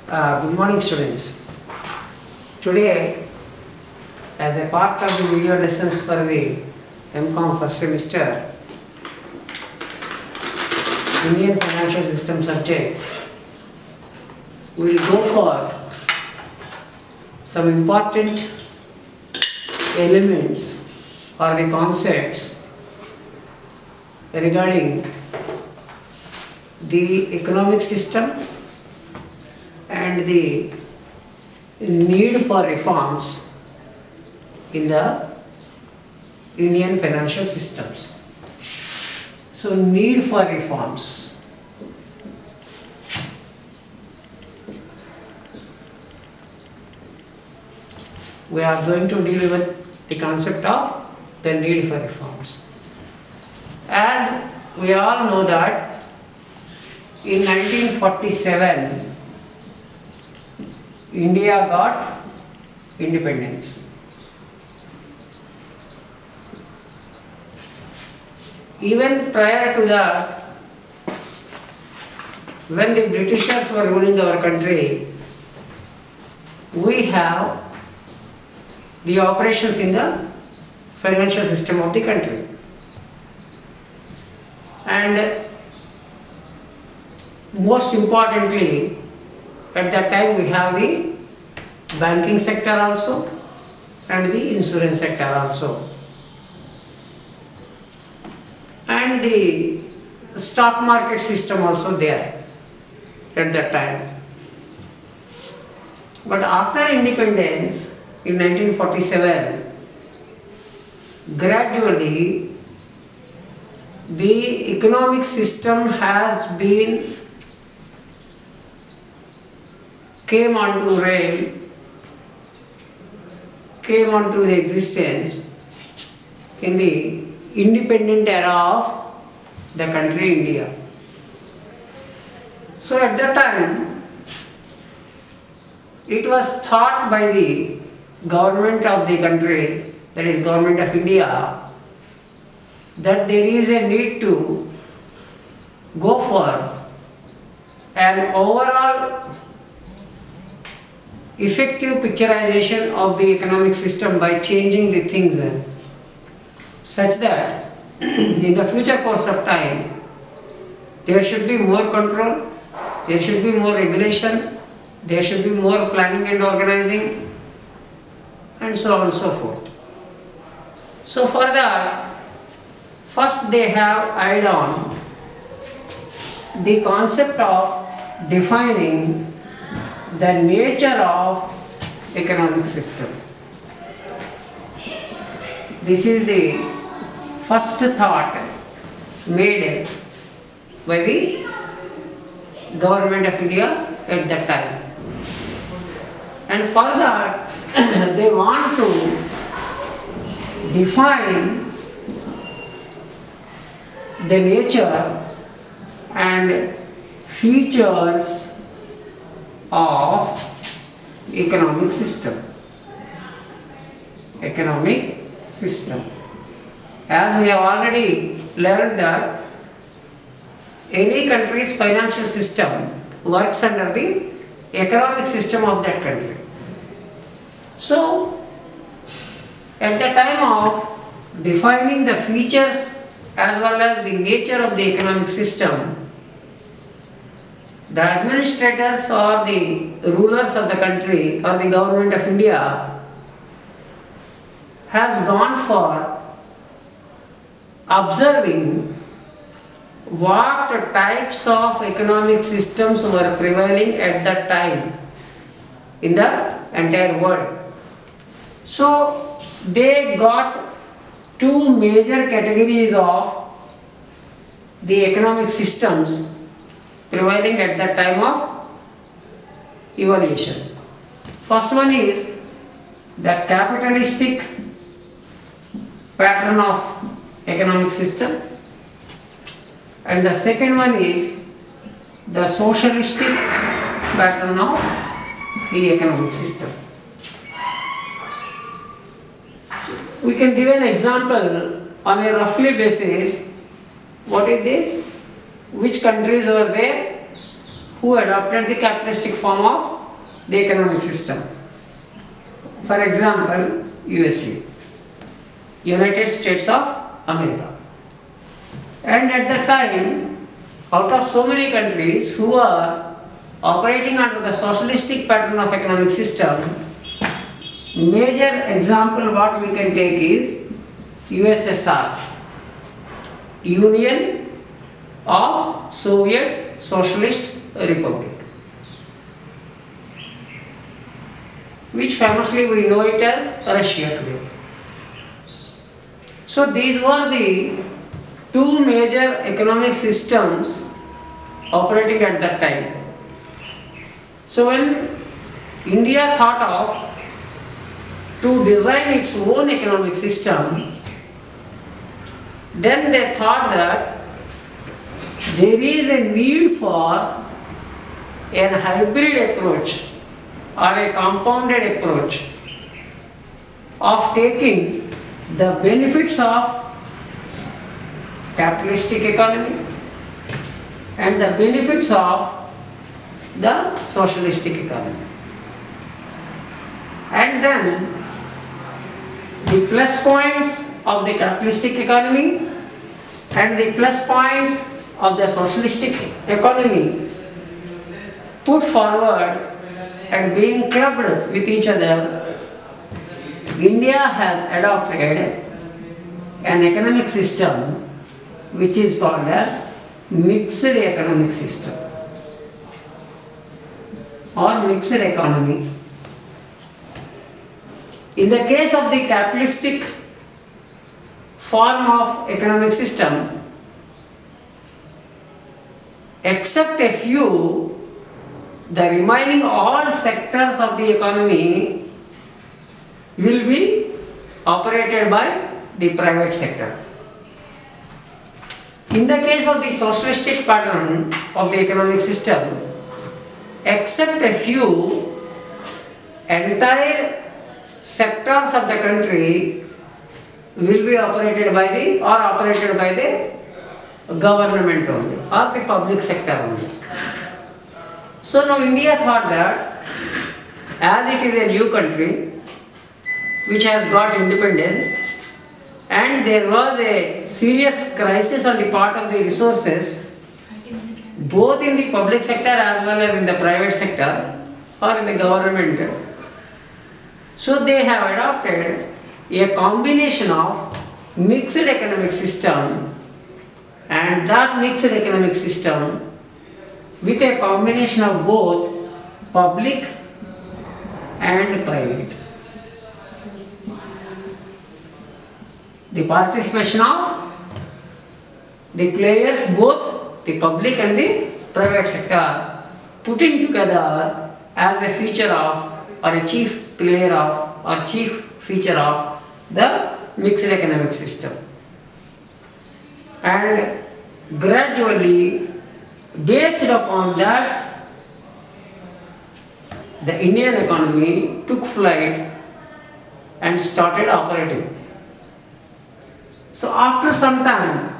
Good morning, students. Today, as a part of the video lessons for the MCOM first semester, Indian Financial System subject, we will go for some important elements or the concepts regarding the economic system and the need for reforms in the Indian financial systems. So, need for reforms. We are going to deal with the concept of the need for reforms. As we all know that in 1947, India got independence. Even prior to that, when the Britishers were ruling our country, we have the operations in the financial system of the country. And most importantly, at that time we have the banking sector also and the insurance sector also. And the stock market system also there at that time. But after independence in 1947, gradually the economic system has been came onto the existence in the independent era of the country India. So at that time, it was thought by the government of the country, that is government of India, that there is a need to go for an overall effective picturization of the economic system by changing the things such that in the future course of time there should be more control, there should be more regulation, there should be more planning and organizing, and so on and so forth. So for that, first they have eyed on the concept of defining the nature of economic system. This is the first thought made by the government of India at that time. And for that, they want to define the nature and features of economic system. Economic system. As we have already learned that any country's financial system works under the economic system of that country. So, at the time of defining the features as well as the nature of the economic system, the administrators or the rulers of the country or the government of India has gone for observing what types of economic systems were prevailing at that time in the entire world. So they got two major categories of the economic systems prevailing at that time of evolution. First one is the capitalistic pattern of economic system, and the second one is the socialistic pattern of the economic system. So we can give an example on a roughly basis. What is this? Which countries were there who adopted the capitalistic form of the economic system. For example, USA, United States of America. And at the time, out of so many countries who are operating under the socialistic pattern of economic system, major example what we can take is USSR, Union of Soviet Socialist Republic, which famously we know it as Russia today. So these were the two major economic systems operating at that time. So when India thought of to design its own economic system, then they thought that there is a need for a hybrid approach or a compounded approach of taking the benefits of capitalistic economy and the benefits of the socialistic economy, and then the plus points of the capitalistic economy and the plus points of the socialistic economy put forward and being clubbed with each other, India has adopted an economic system which is called as mixed economic system or mixed economy. In the case of the capitalistic form of economic system, except a few, the remaining all sectors of the economy will be operated by the private sector. In the case of the socialistic pattern of the economic system, except a few, entire sectors of the country will be operated by the government only or the public sector only. So now India thought that as it is a new country which has got independence and there was a serious crisis on the part of the resources both in the public sector as well as in the private sector or in the government, so they have adopted a combination of mixed economic system, and that mixed economic system with a combination of both public and private. The participation of the players, both the public and the private sector, putting together as a feature of or a chief player of or chief feature of the mixed economic system. And gradually, based upon that, the Indian economy took flight and started operating. So after some time,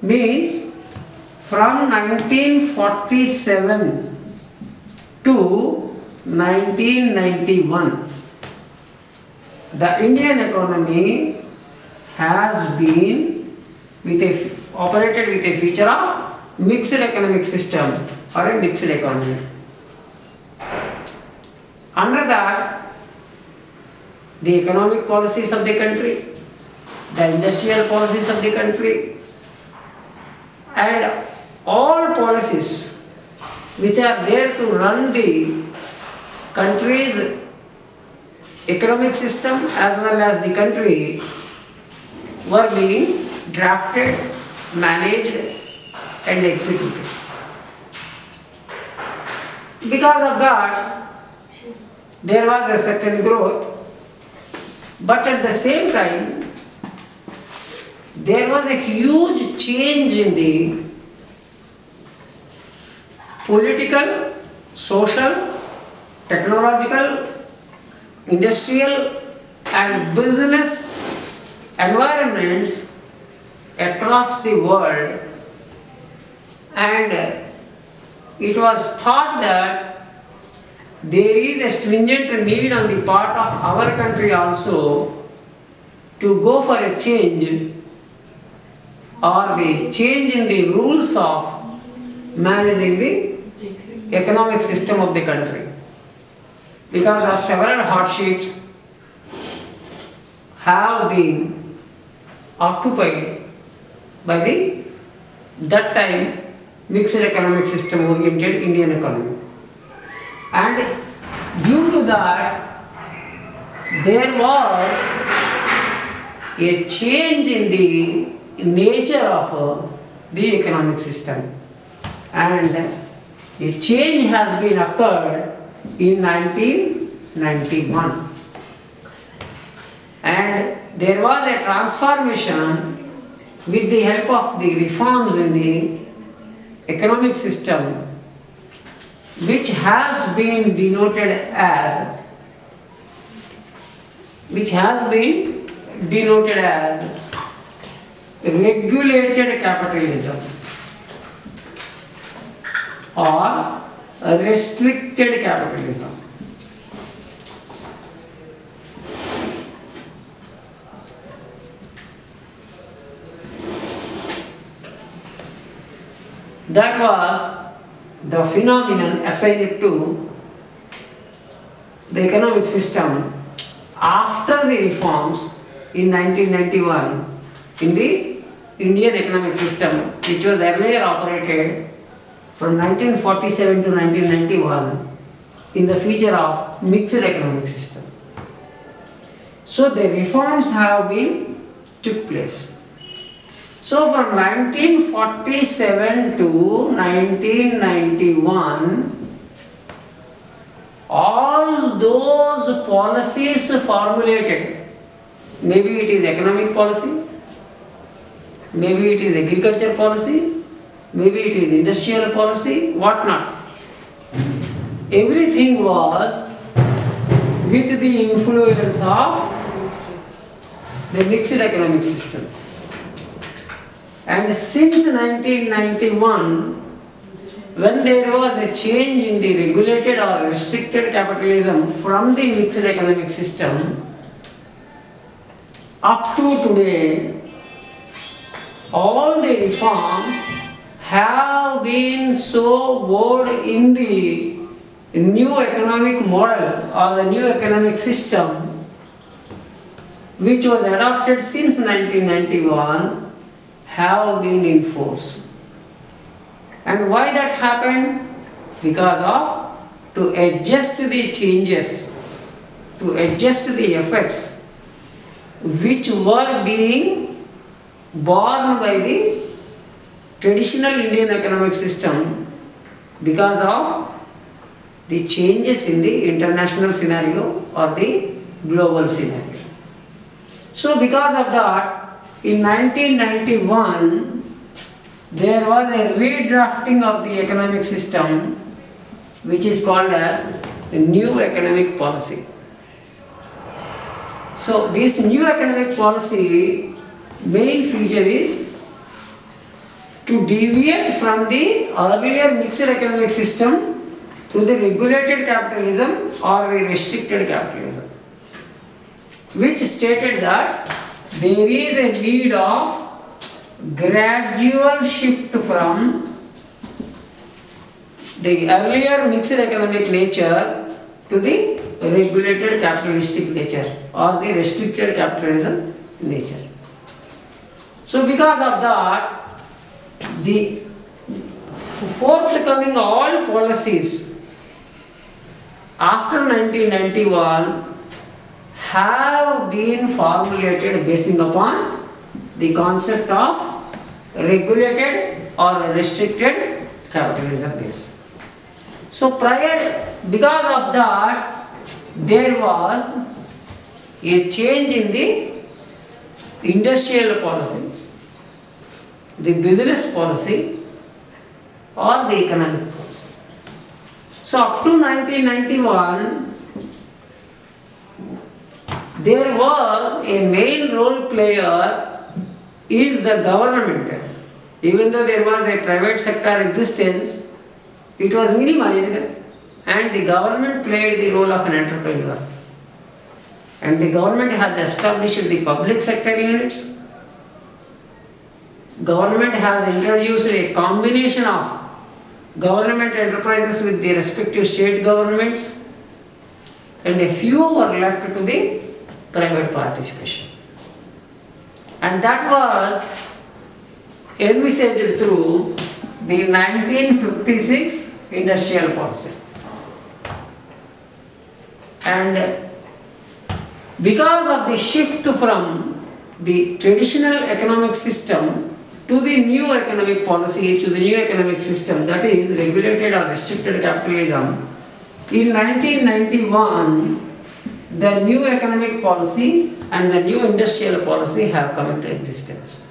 means from 1947 to 1991, the Indian economy has been operated with a feature of mixed economic system or a mixed economy. Under that, the economic policies of the country, the industrial policies of the country, and all policies which are there to run the country's economic system as well as the country were being drafted, managed and executed. Because of that, there was a certain growth, but at the same time, there was a huge change in the political, social, technological, industrial and business environments across the world, and it was thought that there is a stringent need on the part of our country also to go for a change or the change in the rules of managing the economic system of the country. Because of several hardships have been occupied by the that time mixed economic system oriented Indian economy. And due to that, there was a change in the nature of the economic system, and a change has been occurred in 1991, and there was a transformation with the help of the reforms in the economic system, which has been denoted as regulated capitalism or restricted capitalism. That was the phenomenon assigned to the economic system after the reforms in 1991 in the Indian economic system, which was earlier operated from 1947 to 1991 in the feature of mixed economic system. So the reforms have been took place. So from 1947 to 1991, all those policies formulated, maybe it is economic policy, maybe it is agriculture policy, maybe it is industrial policy, what not. Everything was with the influence of the mixed economic system. And since 1991, when there was a change in the regulated or restricted capitalism from the mixed economic system, up to today, all the reforms have been so woven in the new economic model or the new economic system, which was adopted since 1991, have been in force. And why that happened? Because of to adjust the changes, to adjust the effects which were being borne by the traditional Indian economic system because of the changes in the international scenario or the global scenario. So because of that, in 1991, there was a redrafting of the economic system, which is called as the new economic policy. So this new economic policy main feature is to deviate from the earlier mixed economic system to the regulated capitalism or the restricted capitalism, which stated that there is a need of gradual shift from the earlier mixed economic nature to the regulated capitalistic nature or the restricted capitalism nature. So because of that, the forthcoming all policies after 1991 have been formulated basing upon the concept of regulated or restricted capitalism base. So because of that, there was a change in the industrial policy, the business policy or the economic policy. So up to 1991, there was a main role player is the government. Even though there was a private sector existence, it was minimized, and the government played the role of an entrepreneur. And the government has established the public sector units. Government has introduced a combination of government enterprises with the respective state governments, and a few were left to the private participation. And that was envisaged through the 1956 industrial policy. And because of the shift from the traditional economic system to the new economic policy, to the new economic system, that is regulated or restricted capitalism, in 1991, the new economic policy and the new industrial policy have come into existence.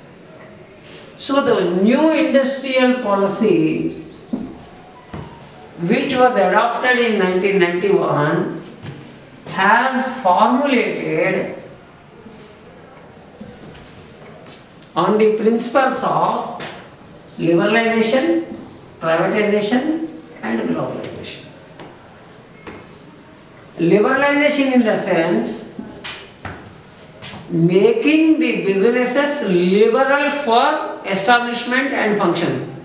So the new industrial policy, which was adopted in 1991, has formulated on the principles of liberalization, privatization and globalization. Liberalization in the sense making the businesses liberal for establishment and function.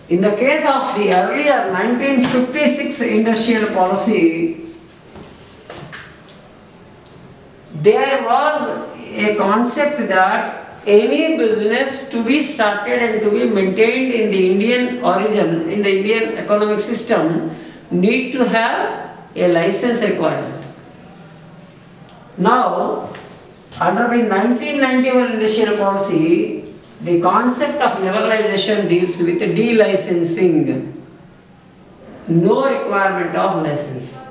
In the case of the earlier 1956 industrial policy, there was a concept that any business to be started and to be maintained in the Indian origin, in the Indian economic system, need to have a license requirement. Now, under the 1991 industrial policy, the concept of liberalization deals with delicensing, no requirement of license.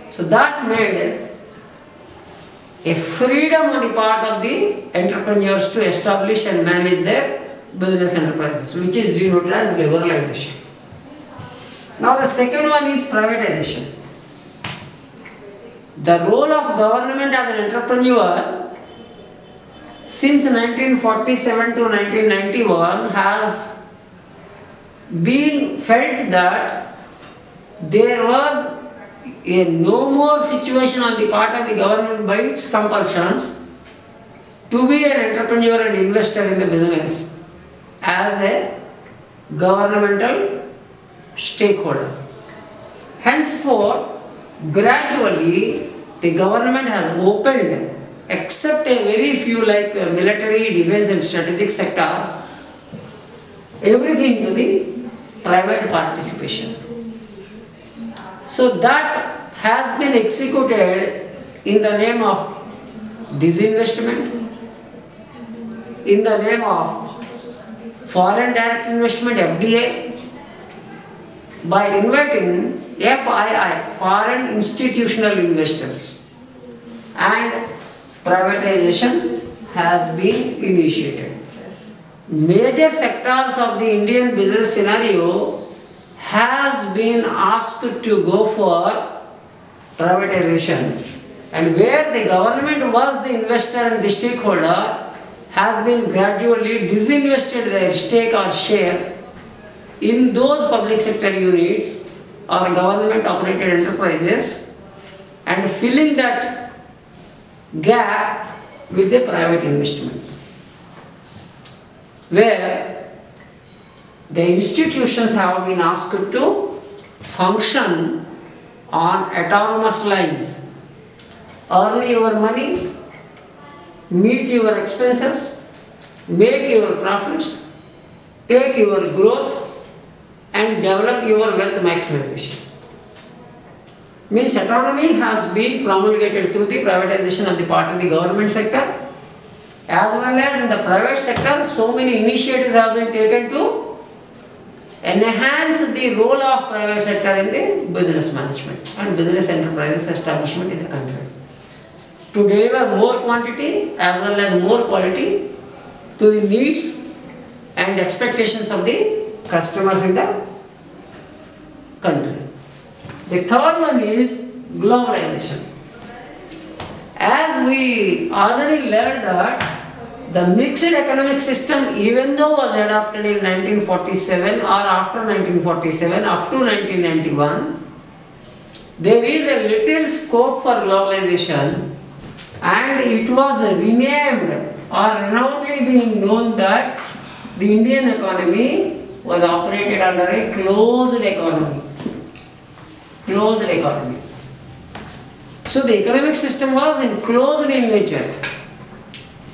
So that made a freedom on the part of the entrepreneurs to establish and manage their business enterprises, which is denoted as liberalization. Now the second one is privatization. The role of government as an entrepreneur since 1947 to 1991 has been felt that there was a no more situation on the part of the government by its compulsions to be an entrepreneur and investor in the business as a governmental stakeholder. Henceforth, gradually the government has opened, except a very few like military, defense and strategic sectors, everything to the private participation. So that has been executed in the name of disinvestment, in the name of foreign direct investment (FDI), by inviting FII, foreign institutional investors, and privatization has been initiated. Major sectors of the Indian business scenario has been asked to go for privatization, and where the government was the investor and the stakeholder has been gradually disinvested their stake or share in those public sector units or government operated enterprises and filling that gap with the private investments, where the institutions have been asked to function on autonomous lines. Earn your money, meet your expenses, make your profits, take your growth and develop your wealth maximization. Means autonomy has been promulgated through the privatization on the part of the government sector, as well as in the private sector. So many initiatives have been taken to enhance the role of private sector in the business management and business enterprises establishment in the country, to deliver more quantity as well as more quality to the needs and expectations of the customers in the country. The third one is globalization. As we already learned that the mixed economic system, even though was adopted in 1947 or after 1947 up to 1991, there is a little scope for globalization, and it was renamed or renownedly being known that the Indian economy was operated under a closed economy. Closed economy. So the economic system was closed in nature.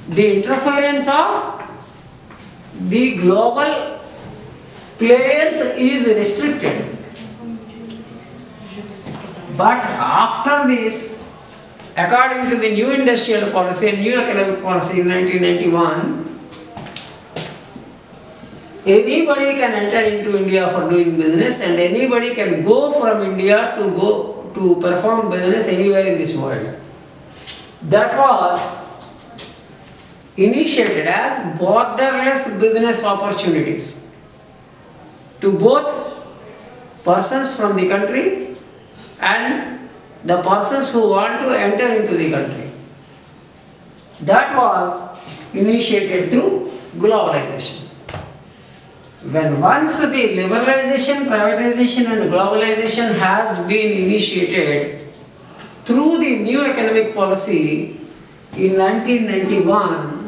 The interference of the global players is restricted. But after this, according to the new industrial policy and new economic policy in 1991, anybody can enter into India for doing business, and anybody can go from India to perform business anywhere in this world. That was initiated as borderless business opportunities to both persons from the country and the persons who want to enter into the country. That was initiated through globalization. When once the liberalization, privatization and globalization has been initiated through the new economic policy in 1991,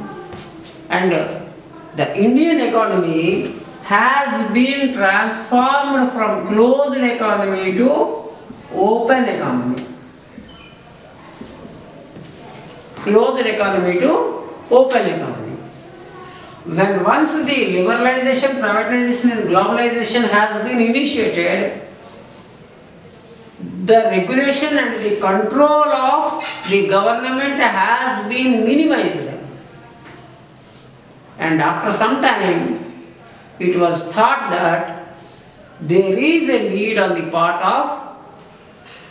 and the Indian economy has been transformed from closed economy to open economy. Closed economy to open economy. When once the liberalization, privatization and globalization has been initiated, the regulation and the control of the government has been minimized. And after some time, it was thought that there is a need on the part of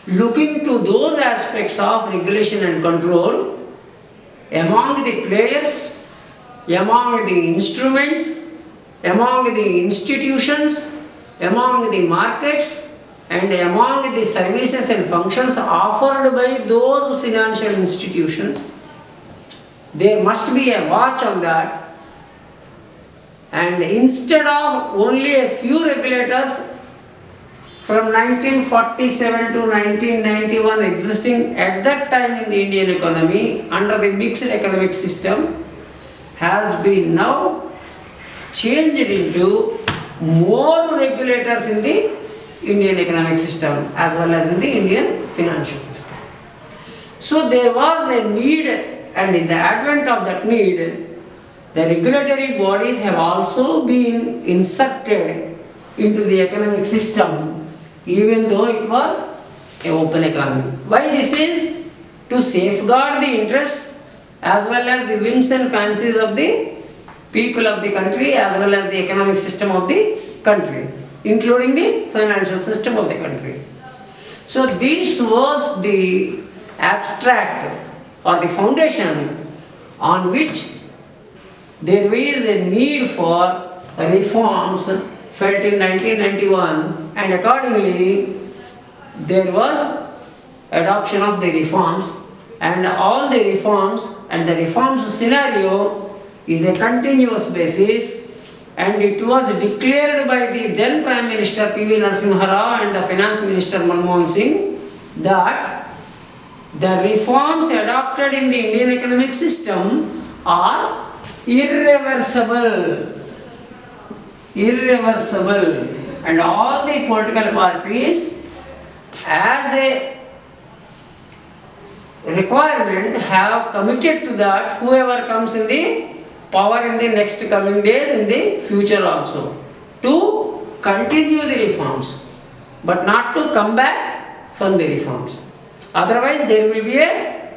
looking to those aspects of regulation and control among the players, among the instruments, among the institutions, among the markets, and among the services and functions offered by those financial institutions. There must be a watch on that, and instead of only a few regulators from 1947 to 1991 existing at that time in the Indian economy under the mixed economic system, has been now changed into more regulators in the Indian economic system as well as in the Indian financial system. So there was a need, and in the advent of that need, the regulatory bodies have also been inserted into the economic system, even though it was an open economy. Why this is? To safeguard the interests as well as the whims and fancies of the people of the country as well as the economic system of the country, including the financial system of the country. So this was the abstract or the foundation on which there is a need for reforms felt in 1991, and accordingly there was adoption of the reforms, and all the reforms and the reforms scenario is a continuous basis, and it was declared by the then Prime Minister P.V. Narasimha Rao and the Finance Minister Manmohan Singh that the reforms adopted in the Indian economic system are irreversible, and all the political parties as a requirement have committed to that, whoever comes in the power in the next coming days, in the future also, to continue the reforms, but not to come back from the reforms. Otherwise there will be a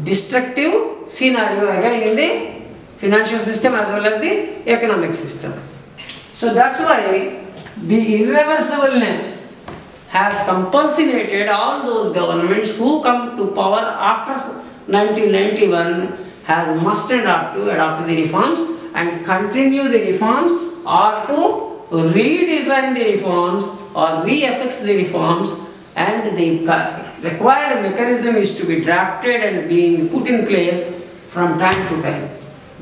destructive scenario again in the financial system as well as the economic system. So that's why the irreversibleness has compulsinated all those governments who come to power after 1991 has mustered up to adopt the reforms and continue the reforms, or to redesign the reforms or re-affix the reforms, and the required mechanism is to be drafted and being put in place from time to time.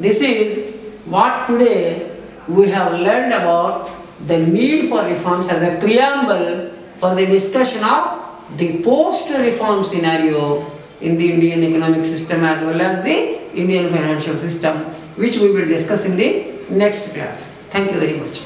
This is what today we have learned about the need for reforms as a preamble for the discussion of the post-reform scenario in the Indian economic system as well as the Indian financial system, which we will discuss in the next class. Thank you very much.